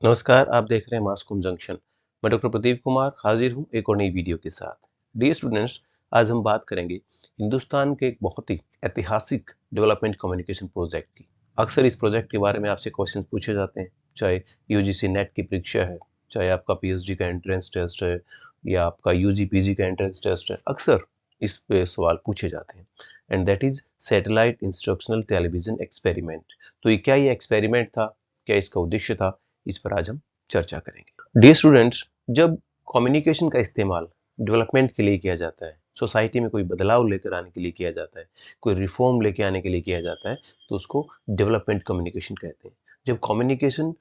नमस्कार, आप देख रहे हैं मास्कॉम जंक्शन। मैं डॉक्टर प्रदीप कुमार हाजिर हूँ एक और नई वीडियो के साथ। डियर स्टूडेंट्स, आज हम बात करेंगे हिंदुस्तान के एक बहुत ही ऐतिहासिक डेवलपमेंट कम्युनिकेशन प्रोजेक्ट की। अक्सर इस प्रोजेक्ट के बारे में आपसे क्वेश्चन पूछे जाते हैं, चाहे यूजीसी नेट की परीक्षा है, चाहे आपका पीएचडी का एंट्रेंस टेस्ट है या आपका यूजी पीजी का एंट्रेंस टेस्ट है। अक्सर इस पे सवाल पूछे जाते हैं and that is satellite instructional television experiment. तो ये एक्सपेरिमेंट था, क्या इसका उद्देश्य था, इस पर आज हम चर्चा करेंगे। डियर स्टूडेंट्स, जब कम्युनिकेशन का इस्तेमाल डेवलपमेंट के लिए किया जाता है, सोसाइटी में कोई बदलाव लेकर आने के लिए किया जाता है, कोई रिफॉर्म लेके आने के लिए किया जाता है, तो उसको डेवलपमेंट कम्युनिकेशन कहते हैं। जब कम्युनिकेशन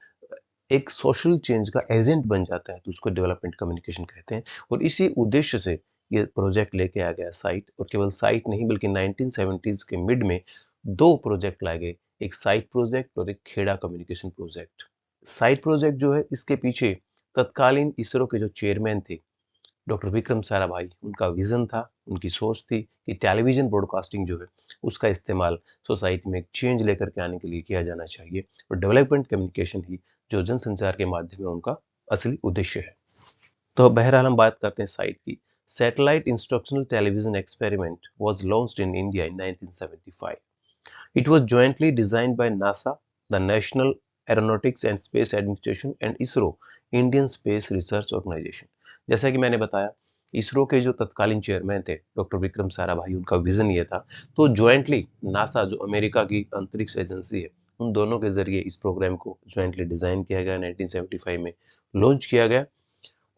एक सोशल चेंज का एजेंट बन जाता है तो उसको डेवलपमेंट कम्युनिकेशन कहते हैं। और इसी उद्देश्य से ये प्रोजेक्ट लेके आ गया साइट, और केवल साइट नहीं बल्कि 1970s के मिड में दो प्रोजेक्ट लाए गए, एक साइट प्रोजेक्ट और एक Kheda communication project. Site project जो है, इसके पीछे तत्कालीन इसरो के जो चेयरमैन थे डॉक्टर विक्रम साराभाई, उनका विजन था, उनकी सोच थी कि टेलीविजन ब्रॉडकास्टिंग जो है उसका इस्तेमाल सोसाइटी में एक चेंज लेकर के आने के लिए किया जाना चाहिए, और डेवलपमेंट कम्युनिकेशन ही जो जनसंचार के माध्यम है उनका असली उद्देश्य है। तो बहरहाल हम बात करते हैं साइट की। Satellite instructional television experiment was launched in India in 1975. It was jointly designed by NASA, the National Aeronautics and Space Administration and ISRO, Indian Space Research Organization। जैसा कि मैंने बताया, इसरो के जो तत्कालीन चेयरमैन थे डॉक्टर विक्रम साराभाई, उनका विजन ये था, तो ज्वाइंटली नासा जो अमेरिका की अंतरिक्ष एजेंसी है, उन दोनों के जरिए इस प्रोग्राम को ज्वाइंटली डिजाइन किया गया, 1975 में लॉन्च किया गया।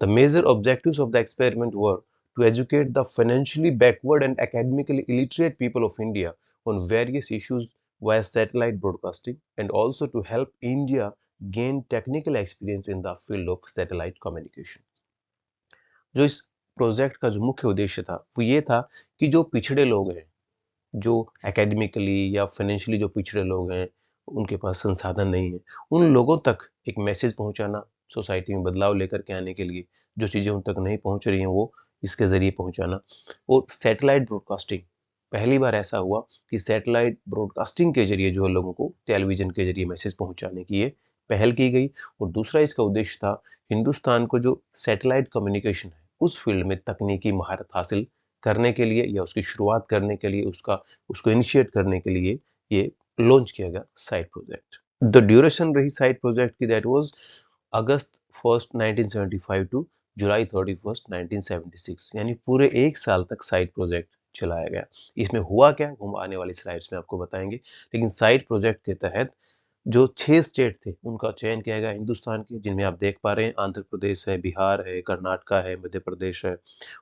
The major objectives of the experiment were to educate the financially backward and academically illiterate people of India on various issues via satellite broadcasting, and also to help India gain technical experience in the field of satellite communication। जो इस project का जो मुख्य उद्देश्य था वो ये था कि जो पिछड़े लोग हैं, जो एकेडमिकली या फाइनेंशियली जो पिछड़े लोग हैं, उनके पास संसाधन नहीं है, उन लोगों तक एक मैसेज पहुंचाना, सोसाइटी में बदलाव लेकर के आने के लिए जो चीज़ें उन तक नहीं पहुंच रही हैं वो इसके ज़रिए पहुंचाना। और सैटेलाइट ब्रॉडकास्टिंग, पहली बार ऐसा हुआ कि सैटेलाइट ब्रॉडकास्टिंग के जरिए जो है लोगों को टेलीविज़न के जरिए मैसेज पहुंचाने की ये पहल की गई। और दूसरा इसका उद्देश्य था हिंदुस्तान को जो सैटेलाइट कम्युनिकेशन है उस फील्ड में तकनीकी महारत हासिल करने के लिए या उसकी शुरुआत करने के लिए, उसको इनिशिएट करने के लिए ये लॉन्च किया गया साइट प्रोजेक्ट। द ड्यूरेशन रही साइट प्रोजेक्ट की, दैट वाज अगस्त 1 1975 टू जुलाई 31 1976, यानी पूरे एक साल तक साइट प्रोजेक्ट चलाया गया। इसमें हुआ क्या, हम आने वाली स्लाइड्स में आपको बताएंगे। लेकिन साइट प्रोजेक्ट के तहत जो 6 स्टेट थे उनका चयन किया गया हिंदुस्तान के, जिनमें आप देख पा रहे हैं आंध्र प्रदेश है, बिहार है, कर्नाटका है, मध्य प्रदेश है,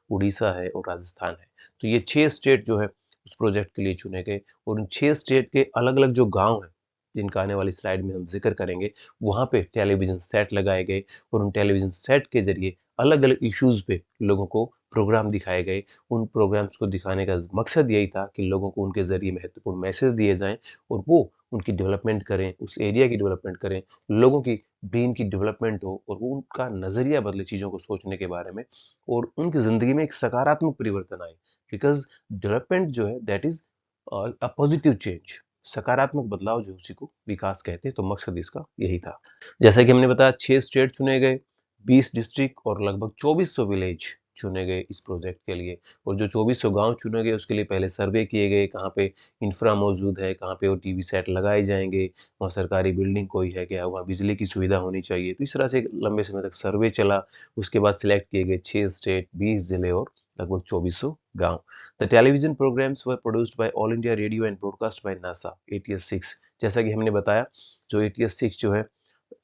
उड़ीसा है और राजस्थान है। तो ये 6 स्टेट जो है उस प्रोजेक्ट के लिए चुने गए, और उन 6 स्टेट के अलग-अलग जो गांव हैं, जिनका आने वाली स्लाइड में हम जिक्र करेंगे, वहां पे टेलीविजन सेट लगाए गए, और उन टेलीविजन सेट के जरिए अलग-अलग इश्यूज पे लोगों को प्रोग्राम दिखाए गए। उन प्रोग्राम्स को दिखाने का मकसद यही था कि लोगों को उनके जरिए महत्वपूर्ण मैसेज दिए जाएं और वो उनकी डेवलपमेंट करें, उस एरिया की डेवलपमेंट करें, लोगों की ब्रेन की डेवलपमेंट हो और वो उनका नजरिया बदले चीजों को सोचने के बारे में, और उनकी जिंदगी में एक सकारात्मक परिवर्तन आए। बिकॉज डेवलपमेंट जो है that is a positive change, सकारात्मक बदलाव जो उसी को विकास कहते हैं। तो मकसद इसका यही था। जैसा कि हमने बताया, 6 स्टेट चुने गए, 20 डिस्ट्रिक्ट और लगभग 2400 विलेज चुने गए इस प्रोजेक्ट के लिए। और जो 2400 गांव चुने गए उसके लिए पहले सर्वे किए गए, कहाँ पे इंफ्रा मौजूद है, कहाँ पे वो टीवी सेट लगाए जाएंगे, वहाँ सरकारी बिल्डिंग कोई है क्या, वहाँ बिजली की सुविधा होनी चाहिए। तो इस तरह से एक लंबे समय तक सर्वे चला। उसके बाद सिलेक्ट किए गए 6 स्टेट, 20 जिले और लगभग 2400 गांव। The television programmes were produced by All India Radio and broadcast by NASA ATS-6। जैसा कि हमने बताया, जो ATS-6 जो है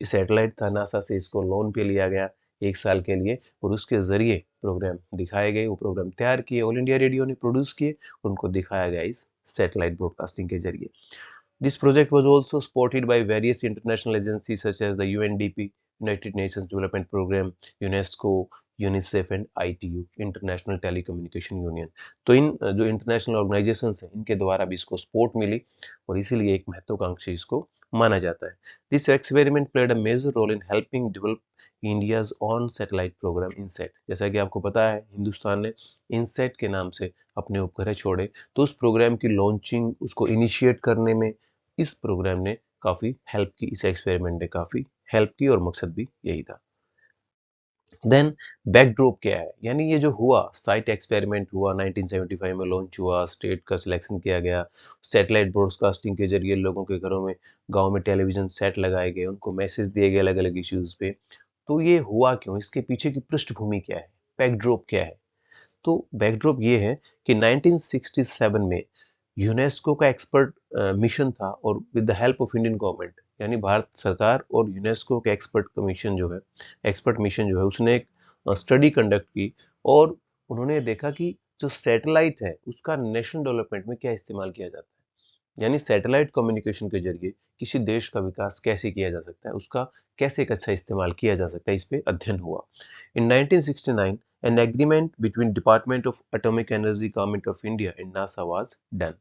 सैटेलाइट था, नासा से इसको लोन पे लिया गया एक साल के लिए, और उसके जरिए प्रोग्राम दिखाए गए। वो प्रोग्राम तैयार किए, ऑल इंडिया रेडियो ने प्रोड्यूस किए, उनको दिखाया गया इस सैटेलाइट ब्रॉडकास्टिंग के जरिए। This project was also supported by various international agencies such as the UNDP, United Nations Development Programme, UNESCO, UNICEF and ITU, International Telecommunication Union। तो इन जो इंटरनेशनल ऑर्गेनाइजेशंस हैं, इनके द्वारा भी इसको सपोर्ट मिली, और इसीलिए एक महत्वाकांक्षी इसको माना जाता है। This experiment played a major role in helping develop India's own satellite programme INSAT. जैसा कि आपको पता है, हिंदुस्तान ने इनसैट के नाम से अपने उपग्रह छोड़े, तो उस प्रोग्राम की लॉन्चिंग, उसको इनिशिएट करने में इस प्रोग्राम ने काफ़ी हेल्प की, इस एक्सपेरिमेंट ने काफ़ी हेल्प की और मकसद भी यही था। देन बैकड्रॉप क्या है, यानी ये जो हुआ साइट एक्सपेरिमेंट हुआ 1975 में लॉन्च हुआ, स्टेट का सिलेक्शन किया गया, सैटेलाइट ब्रॉडकास्टिंग के जरिए लोगों के घरों में, गांव में टेलीविजन सेट लगाए गए, उनको मैसेज दिए गए अलग अलग इश्यूज पे। तो ये हुआ क्यों, इसके पीछे की पृष्ठभूमि क्या है, बैकड्रॉप क्या है? तो बैकड्रॉप ये है कि 1967 में यूनेस्को का एक्सपर्ट मिशन था, और with the help of Indian government, यानी भारत सरकार और यूनेस्को के एक्सपर्ट कमीशन जो है, एक्सपर्ट मिशन जो है, उसने एक स्टडी कंडक्ट की, और उन्होंने देखा कि जो सैटेलाइट है उसका नेशनल डेवलपमेंट में क्या इस्तेमाल किया जाता है, यानी सैटेलाइट कम्युनिकेशन के जरिए किसी देश का विकास कैसे किया जा सकता है, उसका कैसे एक अच्छा इस्तेमाल किया जा सकता है, इस पे अध्ययन हुआ। इन 1969 an agreement between Department of Atomic Energy Government of India and NASA was done।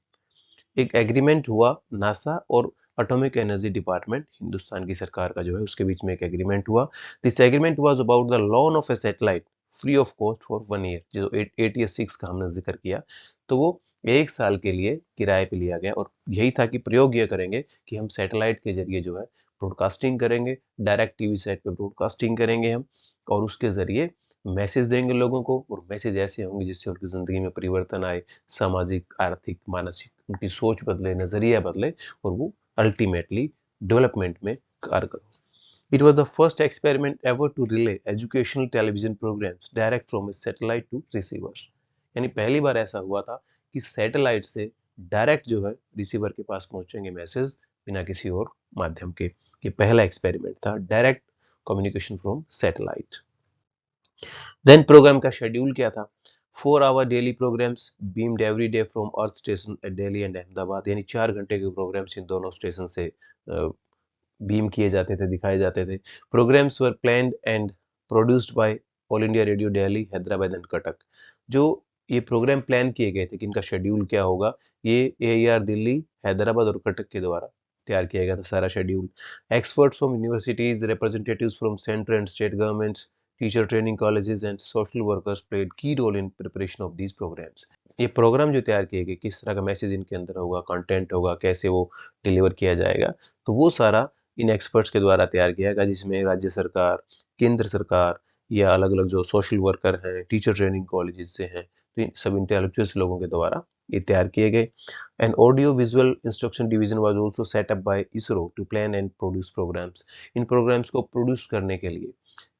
एक एग्रीमेंट हुआ नासा और एटॉमिक एनर्जी डिपार्टमेंट हिंदुस्तान की सरकार का जो है उसके बीच में एक एग्रीमेंट हुआ। This agreement was about the lawn of A satellite free of cost for 1 year, जो ATS-6 का हमने जिक्र किया। तो वो 1 साल के लिए किराए पे लिया गया, और यही था कि प्रयोग ये करेंगे कि हम सैटेलाइट के जरिए जो है ब्रॉडकास्टिंग करेंगे, डायरेक्ट टीवी सेट पे ब्रॉडकास्टिंग करेंगे हम, और उसके जरिए मैसेज देंगे लोगों को, और मैसेज ऐसे होंगे जिससे उनकी जिंदगी में परिवर्तन आए, सामाजिक, आर्थिक, मानसिक, उनकी सोच बदले, नजरिया बदले, और वो अल्टीमेटली डेवलपमेंट में कारगर हो। It was the first experiment ever to relay educational television programs direct from a satellite to receivers। यानी पहली बार ऐसा हुआ था कि सैटेलाइट से डायरेक्ट जो है रिसीवर के पास पहुंचेंगे मैसेज, बिना किसी और माध्यम के। ये पहला एक्सपेरिमेंट था, direct communication from satellite. Then programme का शेड्यूल क्या था? 4 hour daily programmes beamed every day from earth station at Delhi and Ahmedabad, यानी 4 घंटे के प्रोग्राम्स इन दोनों स्टेशन से बीम किए जाते थे, दिखाए जाते थे। Programmes were planned and produced by All India Radio Delhi, Hyderabad and Cuttack. जो ये प्रोग्राम प्लान किए गए थे कि इनका शेड्यूल क्या होगा, ये AIR दिल्ली, हैदराबाद और कटक के द्वारा तैयार किया गया था सारा schedule. Experts from universities, representatives from central and state governments, teacher training colleges and social workers played key role in preparation of these programmes. ये प्रोग्राम जो तैयार किए गए, किस तरह का मैसेज इनके अंदर होगा, कंटेंट होगा, कैसे वो डिलीवर किया जाएगा, तो वो सारा इन एक्सपर्ट्स के द्वारा तैयार किया गया, जिसमें राज्य सरकार, केंद्र सरकार, या अलग अलग जो सोशल वर्कर हैं, टीचर ट्रेनिंग कॉलेजेस से हैं, तो इन सब इंटेलेक्चुअल्स लोगों के द्वारा ये तैयार किए गए। An audio visual instruction division was also set up by ISRO to plan and produce programmes. इन प्रोग्राम्स को प्रोड्यूस करने के लिए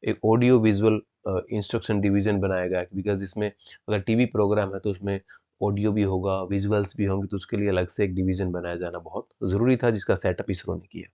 एक ऑडियो विजुअल इंस्ट्रक्शन डिवीजन बनाया गया, बिकॉज इसमें अगर टीवी प्रोग्राम है तो उसमें ऑडियो भी होगा, विजुअल्स भी होंगे, तो उसके लिए अलग से एक डिवीजन बनाया जाना बहुत जरूरी था, जिसका सेटअप इसरो ने किया।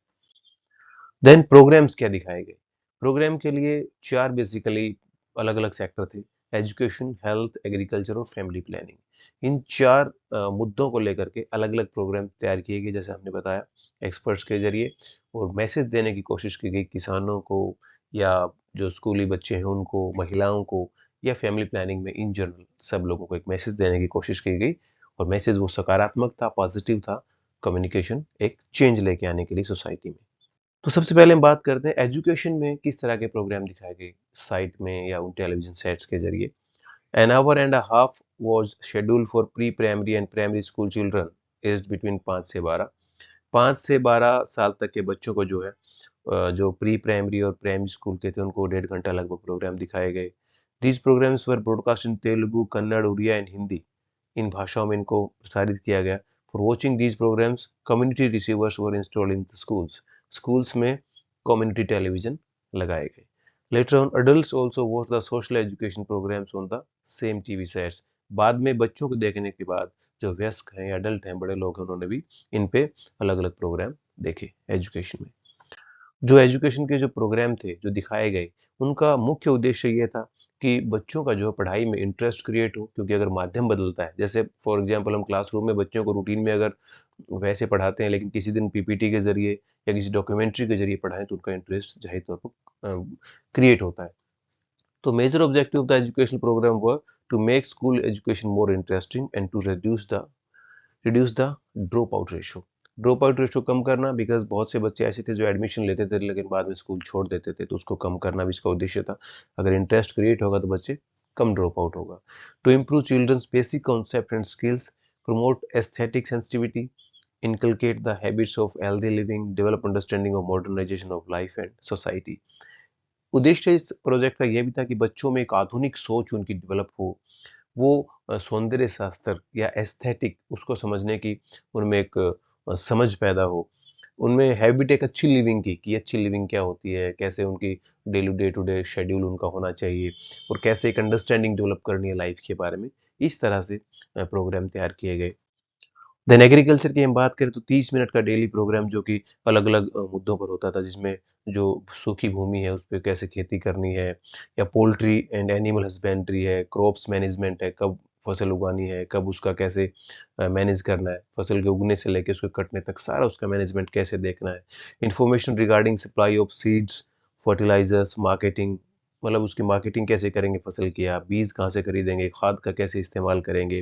देन प्रोग्राम्स क्या दिखाए गए? प्रोग्राम के लिए 4 बेसिकली अलग अलग सेक्टर थे: एजुकेशन, हेल्थ, एग्रीकल्चर और फैमिली प्लानिंग। इन 4 मुद्दों को लेकर के अलग अलग प्रोग्राम तैयार किए गए, जैसे हमने बताया, एक्सपर्ट्स के जरिए, और मैसेज देने की कोशिश की गई किसानों को, या जो स्कूली बच्चे हैं उनको, महिलाओं को, या फैमिली प्लानिंग में इन जनरल सब लोगों को एक मैसेज देने की कोशिश की गई, और मैसेज वो सकारात्मक था, पॉजिटिव था, कम्युनिकेशन एक चेंज लेके आने के लिए सोसाइटी में। तो सबसे पहले हम बात करते हैं एजुकेशन में किस तरह के प्रोग्राम दिखाए गए साइट में या उन टेलीविजन सेट्स के जरिए। An hour and a half was schedule for pre primary and primary school children aged between 5 से 12। 5 से 12 साल तक के बच्चों को जो है, जो प्री प्राइमरी और प्राइमरी स्कूल के थे, उनको 1.5 घंटा लगभग प्रोग्राम दिखाए गए। These programmes were broadcast in Telugu, Kannada, Oriya and Hindi. इन भाषाओं में इनको प्रसारित किया गया। For watching these programmes community receivers were installed in the schools. Schools में कम्युनिटी टेलीविजन लगाए गए। Later on adults also watch the social education programmes on the same TV sets. बाद में बच्चों को देखने के बाद जो वयस्क हैं, अडल्ट हैं, बड़े लोग हैं, उन्होंने भी इन पे अलग अलग प्रोग्राम देखे एजुकेशन में। जो एजुकेशन के जो प्रोग्राम थे जो दिखाए गए, उनका मुख्य उद्देश्य ये था कि बच्चों का जो है पढ़ाई में इंटरेस्ट क्रिएट हो, क्योंकि अगर माध्यम बदलता है, जैसे फॉर एग्जांपल हम क्लासरूम में बच्चों को रूटीन में अगर वैसे पढ़ाते हैं, लेकिन किसी दिन PPT के जरिए या किसी डॉक्यूमेंट्री के जरिए पढ़ाएं, तो उनका इंटरेस्ट जाहिर तौर पर क्रिएट होता है। तो major objective of the education programme were to make school education more interesting and to reduce the drop out ratio. Drop out ratio कम करना, बिकॉज बहुत से बच्चे ऐसे थे जो एडमिशन लेते थे लेकिन बाद में स्कूल छोड़ देते थे, तो उसको कम करना भी इसका उद्देश्य था। अगर इंटरेस्ट क्रिएट होगा तो बच्चे कम ड्रॉप आउट होगा। To improve childrens basic concept and skills, promote aesthetic sensitivity, inculcate the habits of healthy living, develop understanding of modernization of life and society। उद्देश्य इस प्रोजेक्ट का यह भी था कि बच्चों में एक आधुनिक सोच उनकी डेवलप हो, वो सौंदर्य शास्त्र या एस्थेटिक उसको समझने की उनमें एक समझ पैदा हो, उनमें हैबिट एक अच्छी लिविंग की कि अच्छी लिविंग क्या होती है, कैसे उनकी daily day to day schedule उनका होना चाहिए और कैसे एक अंडरस्टैंडिंग डेवलप करनी है लाइफ के बारे में, इस तरह से प्रोग्राम तैयार किए गए। देन एग्रीकल्चर की हम बात करें तो 30 मिनट का डेली प्रोग्राम जो कि अलग-अलग मुद्दों पर होता था, जिसमें जो सूखी भूमि है उस पे कैसे खेती करनी है, या पोल्ट्री एंड एनिमल हस्बेंड्री है, क्रॉप्स मैनेजमेंट है, कब फसल उगानी है, कब उसका कैसे मैनेज करना है, फसल के उगने से लेके उसको कटने तक सारा उसका मैनेजमेंट कैसे देखना है। Information regarding supply of seeds, fertilisers, marketing, मतलब उसकी मार्केटिंग कैसे करेंगे फसल की, आप बीज कहाँ से खरीदेंगे, खाद का कैसे इस्तेमाल करेंगे,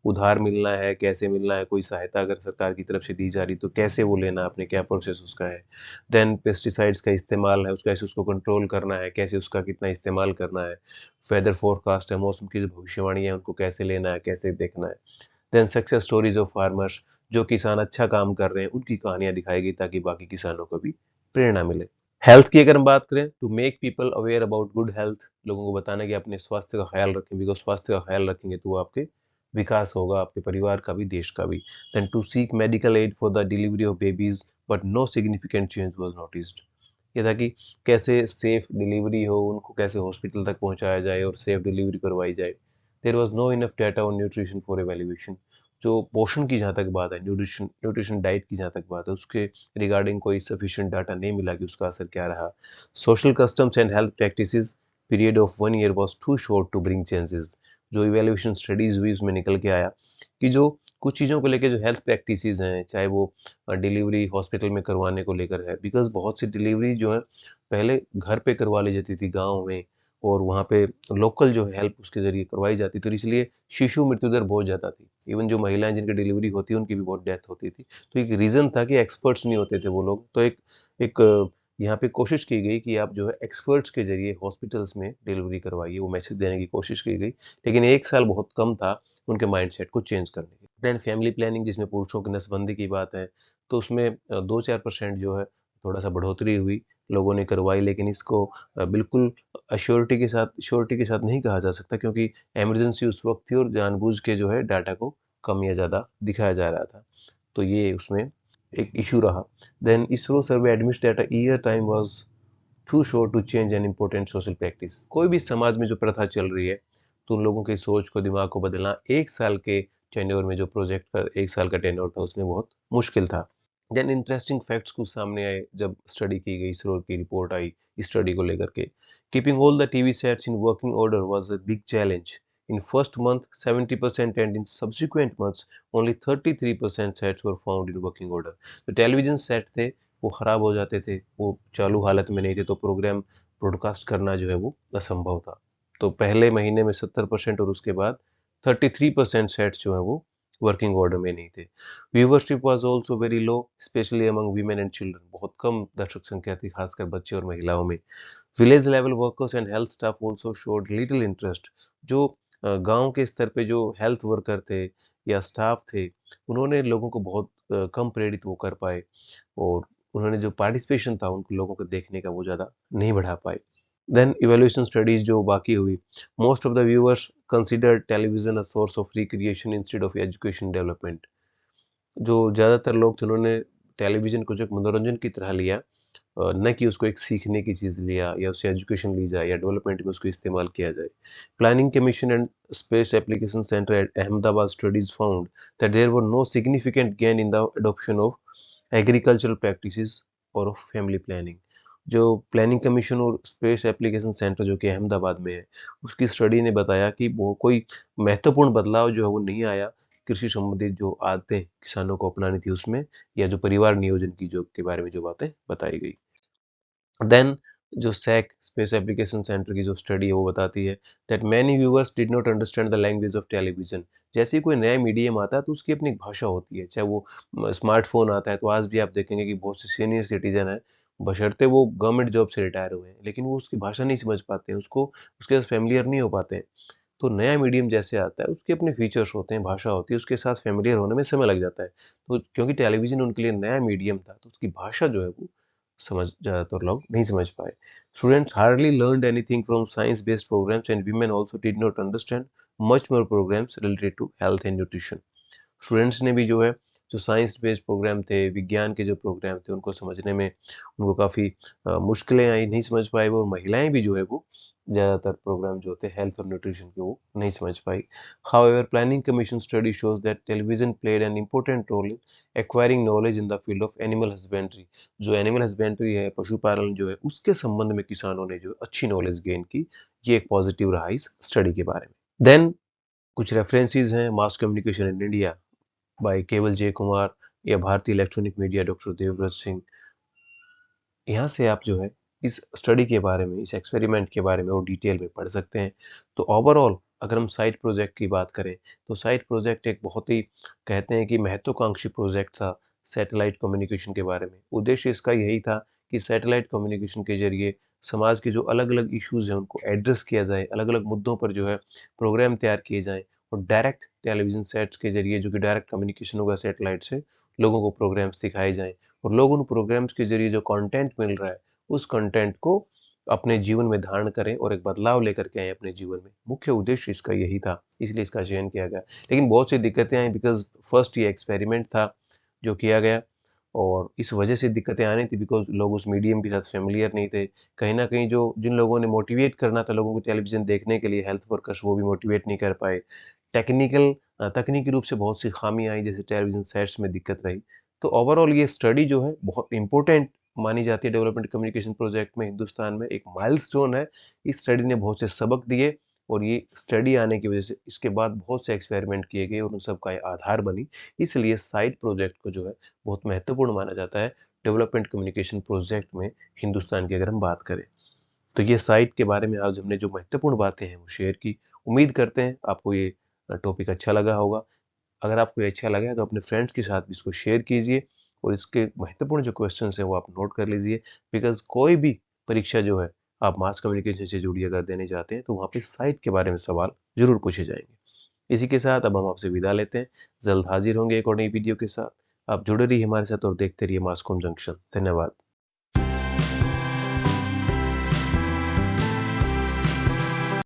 उधार मिलना है, कैसे मिलना है, कोई सहायता अगर सरकार की तरफ से दी जा रही तो कैसे वो लेना है आपने, क्या प्रोसेस उसका है। देन पेस्टिसाइड्स का इस्तेमाल है, उसका कैसे उसको कंट्रोल करना है, कैसे उसका कितना इस्तेमाल करना है। वेदर फोरकास्ट है, मौसम की जो भविष्यवाणी है उनको कैसे लेना है, कैसे देखना है। Then success stories of farmers, जो किसान अच्छा काम कर रहे हैं उनकी कहानियां दिखाई गई ताकि बाकी किसानों को भी प्रेरणा मिले। हेल्थ की अगर हम बात करें तो make people aware about good health, लोगों को बताना कि अपने स्वास्थ्य का ख्याल रखें, बिकॉज स्वास्थ्य का ख्याल रखेंगे तो वो आपके विकास होगा, आपके परिवार का भी, देश का भी। Then to seek medical aid for the delivery of babies but no significant change was noticed. ये था कि कैसे सेफ डिलीवरी हो, उनको कैसे हॉस्पिटल तक पहुंचाया जाए और सेफ डिलीवरी करवाई जाए। There was no enough data on nutrition for evaluation. जो पोषण की जहाँ तक बात है, न्यूट्रिशन न्यूट्रिशन डाइट की जहाँ तक बात है, उसके रिगार्डिंग कोई सफिशिएंट डाटा नहीं मिला कि उसका असर क्या रहा। Social customs and health practices, period of 1 year was too short to bring changes. जो इवैल्यूएशन स्टडीज हुई उसमें निकल के आया कि जो कुछ चीज़ों को लेके जो हेल्थ प्रैक्टिसेस हैं, चाहे वो डिलीवरी हॉस्पिटल में करवाने को लेकर है, बिकॉज बहुत सी डिलीवरी जो है पहले घर पे करवा ली जाती थी गाँव में, और वहाँ पे लोकल जो है हेल्प उसके ज़रिए करवाई जाती, तो इसलिए शिशु मृत्यु दर बहुत ज़्यादा थी। इवन जो महिलाएँ जिनकी डिलीवरी होती है उनकी भी बहुत डेथ होती थी। तो एक रीज़न था कि एक्सपर्ट्स नहीं होते थे वो लोग। तो एक एक यहाँ पे कोशिश की गई कि आप जो है एक्सपर्ट्स के ज़रिए हॉस्पिटल्स में डिलीवरी करवाइए, वो मैसेज देने की कोशिश की गई। लेकिन 1 साल बहुत कम था उनके माइंडसेट को चेंज करने के। देन फैमिली प्लानिंग, जिसमें पुरुषों की नसबंदी की बात है, तो उसमें 2-4% जो है थोड़ा-सा बढ़ोतरी हुई, लोगों ने करवाई, लेकिन इसको बिल्कुल श्योरिटी के साथ नहीं कहा जा सकता, क्योंकि इमरजेंसी उस वक्त थी और जानबूझ के जो है डाटा को कम या ज़्यादा दिखाया जा रहा था। तो ये उसमें एक इशू रहा। Then ISRO survey admits that a year time was too short to change an important social practice. कोई भी समाज में जो प्रथा चल रही है तो उन लोगों की सोच को, दिमाग को बदलना 1 साल के टेन्योर में, जो प्रोजेक्ट का 1 साल का टेन्योर था उसमें बहुत मुश्किल था। देन इंटरेस्टिंग फैक्ट्स कुछ सामने आए जब स्टडी की गई, इसरो की रिपोर्ट आई स्टडी को लेकर के। Keeping all the TV sets in working order was a big challenge. In first month 70% and in subsequent months only 33% sets were found in working order. तो टेलीविजन सेट थे वो खराब हो जाते थे, वो चालू हालत में नहीं थे, तो प्रोग्राम ब्रॉडकास्ट करना जो है वो असंभव था। तो पहले महीने में 70% और उसके बाद 33% सेट्स जो है वो वर्किंग ऑर्डर में नहीं थे। Viewership was also very low, specially among women and children. बहुत कम दर्शक संख्या थी, खासकर बच्चे और महिलाओं में। Village level workers and health staff also showed little interest. जो गांव के स्तर पे जो हेल्थ वर्कर थे या स्टाफ थे, उन्होंने लोगों को बहुत कम प्रेरित वो कर पाए, और उन्होंने जो पार्टिसिपेशन था उनको लोगों को देखने का वो ज़्यादा नहीं बढ़ा पाए। देन इवैल्यूएशन स्टडीज जो बाकी हुई, most of the viewers consider television a source of recreation instead of education development. जो ज़्यादातर लोग थे उन्होंने टेलीविजन को जो एक मनोरंजन की तरह लिया, न कि उसको एक सीखने की चीज़ लिया या उससे एजुकेशन ली जाए या डेवलपमेंट में उसको इस्तेमाल किया जाए। Planning commission and space application centre at Ahmedabad studies found that there were no significant gain in the adoption of agricultural practices और ऑफ फैमिली प्लानिंग। जो प्लानिंग कमीशन और स्पेस एप्लीकेशन सेंटर जो कि अहमदाबाद में है, उसकी स्टडी ने बताया कि वो कोई महत्वपूर्ण बदलाव जो है वो नहीं आया कृषि संबंधित जो आदतें किसानों को अपनानी थी उसमें, या जो परिवार नियोजन की जो के बारे में जो बातें बताई गई। देन जो सैक स्पेस एप्लीकेशन सेंटर की जो स्टडी है वो बताती है that many viewers did not understand the language of television. जैसे ही कोई नया मीडियम आता है तो उसकी अपनी एक भाषा होती है, चाहे वो स्मार्टफोन आता है तो आज भी आप देखेंगे कि बहुत से सीनियर सिटीजन है, बशर्ते वो गवर्नमेंट जॉब से रिटायर हुए हैं, लेकिन वो उसकी भाषा नहीं समझ पाते हैं, उसको उसके साथ फैमिलियर नहीं हो पाते हैं। तो नया मीडियम जैसे आता है उसके अपने फीचर्स होते हैं, भाषा होती है, उसके साथ फ़ैमिलियर होने में समय लग जाता है। तो क्योंकि टेलीविज़न उनके लिए नया मीडियम था, तो उसकी भाषा जो है वो समझ ज़्यादातर लोग नहीं समझ पाए। Students hardly learned anything from science-based programs and women also did not understand much more programs related to health and nutrition. Students ने भी जो है जो साइंस बेस्ड प्रोग्राम थे, विज्ञान के जो प्रोग्राम थे उनको समझने में उनको काफ़ी मुश्किलें आई, नहीं समझ पाए वो, और महिलाएं भी जो है वो ज़्यादातर प्रोग्राम जो होते हैं हेल्थ और न्यूट्रिशन के वो नहीं समझ पाई। However planning commission study shows that television played an important role in acquiring knowledge in the field of animal husbandry. जो एनिमल हस्बेंड्री है, पशुपालन जो है, उसके संबंध में किसानों ने जो अच्छी नॉलेज गेन की। ये एक पॉजिटिव रहा इस स्टडी के बारे में। देन कुछ रेफरेंसेस हैं, mass communication in India by केवल जय कुमार या भारतीय electronic media doctor Devvrat Singh. यहाँ से आप जो है इस स्टडी के बारे में, इस एक्सपेरिमेंट के बारे में और डिटेल में पढ़ सकते हैं। तो ओवरऑल अगर हम साइट प्रोजेक्ट की बात करें तो साइट प्रोजेक्ट एक बहुत ही कहते हैं कि महत्वाकांक्षी प्रोजेक्ट था सैटेलाइट कम्युनिकेशन के बारे में। उद्देश्य इसका यही था कि सैटेलाइट कम्युनिकेशन के जरिए समाज के जो अलग अलग इश्यूज हैं उनको एड्रेस किया जाए, अलग अलग मुद्दों पर जो है प्रोग्राम तैयार किए जाएं, और डायरेक्ट टेलीविजन सेट्स के जरिए जो कि डायरेक्ट कम्युनिकेशन होगा सैटेलाइट से, लोगों को प्रोग्राम्स दिखाए जाएं, और लोग उन प्रोग्राम्स के जरिए जो कंटेंट मिल रहा है उस कंटेंट को अपने जीवन में धारण करें और एक बदलाव लेकर के आए अपने जीवन में। मुख्य उद्देश्य इसका यही था, इसलिए इसका चयन किया गया। लेकिन बहुत सी दिक्कतें आई बिकॉज फर्स्ट ये एक्सपेरिमेंट था जो किया गया, और इस वजह से दिक्कतें आनी थी बिकॉज लोग उस मीडियम के साथ फेमिलियर नहीं थे। कहीं ना कहीं जो जिन लोगों ने मोटिवेट करना था लोगों को टेलीविजन देखने के लिए, हेल्थ वर्कर्स, वो भी मोटिवेट नहीं कर पाए। तकनीकी रूप से बहुत सी खामी आई, जैसे टेलीविजन सेट्स में दिक्कत रही। तो ओवरऑल ये स्टडी जो है बहुत इंपॉर्टेंट मानी जाती है डेवलपमेंट कम्युनिकेशन प्रोजेक्ट में, हिंदुस्तान में एक माइलस्टोन है। इस स्टडी ने बहुत से सबक दिए, और ये स्टडी आने की वजह से इसके बाद बहुत से एक्सपेरिमेंट किए गए और उन सब का ये आधार बनी। इसलिए साइड प्रोजेक्ट को जो है बहुत महत्वपूर्ण माना जाता है डेवलपमेंट कम्युनिकेशन प्रोजेक्ट में, हिंदुस्तान की अगर हम बात करें। तो ये साइट के बारे में आज हमने जो महत्वपूर्ण बातें हैं वो शेयर की। उम्मीद करते हैं आपको ये टॉपिक अच्छा लगा होगा। अगर आपको ये अच्छा लगा है तो अपने फ्रेंड्स के साथ भी इसको शेयर कीजिए, और इसके महत्वपूर्ण जो क्वेश्चंस हैं वो आप नोट कर लीजिए। बिकॉज कोई भी परीक्षा जो है आप मास कम्युनिकेशन से जुड़ी अगर देने जाते हैं तो वहाँ पे साइट के बारे में सवाल जरूर पूछे जाएंगे। इसी के साथ अब हम आपसे विदा लेते हैं। जल्द हाजिर होंगे एक और नई वीडियो के साथ। आप जुड़े रहिए हमारे साथ और देखते रहिए मासकॉम जंक्शन। धन्यवाद।